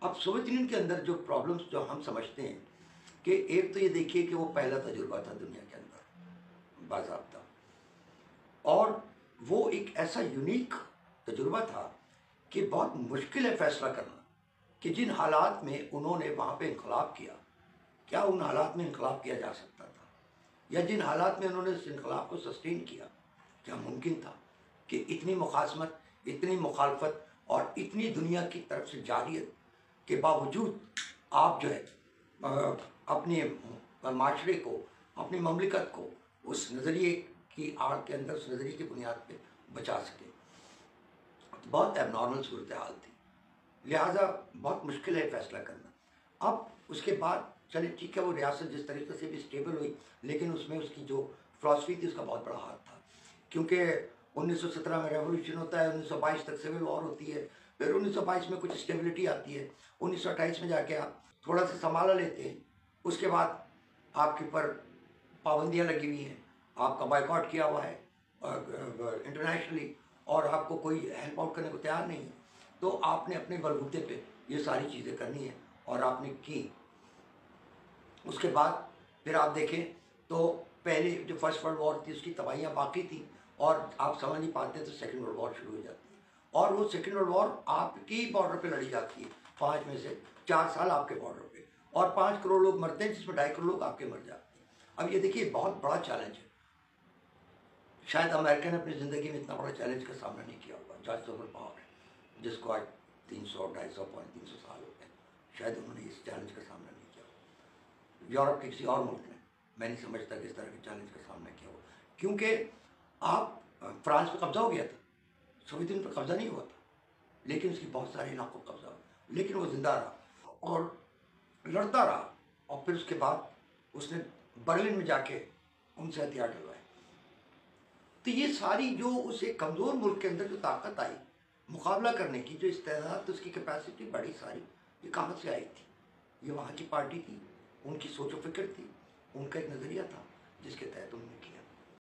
اب Soviet union کے اندر جو پرابلمس جو ہم سمجھتے ہیں کہ ایک تو یہ دیکھیے کہ وہ پہلا تجربہ تھا دنیا کے اندر باضابطہ، اور وہ ایک ایسا یونیک تجربہ تھا کہ بہت مشکل ہے فیصلہ کرنا کہ جن حالات میں انہوں نے وہاں پہ انقلاب کیا، کیا ان حالات میں انقلاب کیا جا سکتا تھا، یا جن حالات میں انہوں نے اس انقلاب کو سسٹین کیا، کیا ممکن تھا کہ اتنی مخاصمت، اتنی مخالفت اور اتنی دنیا کی طرف سے جارحیت کے باوجود آپ جو ہے اپنے معاشرے کو، اپنی مملکت کو اس نظریے کی آڑ کے اندر، اس نظریے کی بنیاد پہ بچا سکے؟ بہت ایب نارمل صورتحال تھی، لہٰذا بہت مشکل ہے فیصلہ کرنا۔ اب اس کے بعد چلے ٹھیک ہے، وہ ریاست جس طریقے سے بھی اسٹیبل ہوئی، لیکن اس میں اس کی جو فلاسفی تھی اس کا بہت بڑا ہاتھ تھا، کیونکہ 1917 میں ریولوشن ہوتا ہے، 1922 تک سول وار ہوتی ہے، پھر 1922 میں کچھ اسٹیبلٹی آتی ہے، 1928 میں جا کے آپ تھوڑا سا سنبھالا لیتے ہیں، اس کے بعد آپ کے اوپر پابندیاں لگی ہوئی ہیں، آپ کا بائیکاٹ کیا ہوا ہے انٹرنیشنلی، اور آپ کو کوئی ہیلپ آؤٹ کرنے کو تیار نہیں ہے، تو آپ نے اپنے بلبوتے پہ یہ ساری چیزیں کرنی ہیں اور آپ نے کی۔ اس کے بعد پھر آپ دیکھیں تو پہلے جو فرسٹ ورلڈ وار تھی اس کی تباہیاں باقی تھیں، اور آپ سمجھ نہیں پاتے تو سیکنڈ ورلڈ وار شروع ہو جاتی ہے، اور وہ سیکنڈ ورلڈ وار آپ کی بارڈر پہ لڑی جاتی ہے، 5 میں سے 4 سال آپ کے بارڈر پہ، اور 5 کروڑ لوگ مرتے ہیں جس میں 2.5 کروڑ لوگ آپ کے مر جاتے ہیں۔ اب یہ دیکھیے بہت بڑا چیلنج ہے، شاید امریکہ نے اپنی زندگی میں اتنا بڑا چیلنج کا سامنا نہیں کیا ہوگا، جارج سوبر پاور ہے جس کو آج 300-250 سال ہو گئے، شاید انہوں نے اس چیلنج کا سامنا نہیں کیا ہوگا۔ یورپ کے کسی اور ملک نے، میں نہیں سمجھتا کہ اس طرح کے چیلنج کا سامنا کیا ہو، کیونکہ آپ فرانس پہ قبضہ ہو گیا تھا، سوویت یونین پہ قبضہ نہیں ہوا تھا، لیکن اس کی بہت سارے علاقوں پر قبضہ ہوا، لیکن وہ زندہ رہا اور لڑتا رہا، اور پھر اس کے بعد اس نے برلن میں جا کے ان سے ہتھیار ڈلوائے۔ تو یہ ساری جو اس ایک کمزور ملک کے اندر جو طاقت آئی مقابلہ کرنے کی، جو استعداد، اس کی کیپیسٹی بڑی ساری، یہ کہاں سے آئی تھی؟ یہ وہاں کی پارٹی تھی، ان کی سوچ و فکر تھی، ان کا ایک نظریہ تھا جس کے تحت انہوں نے کیا۔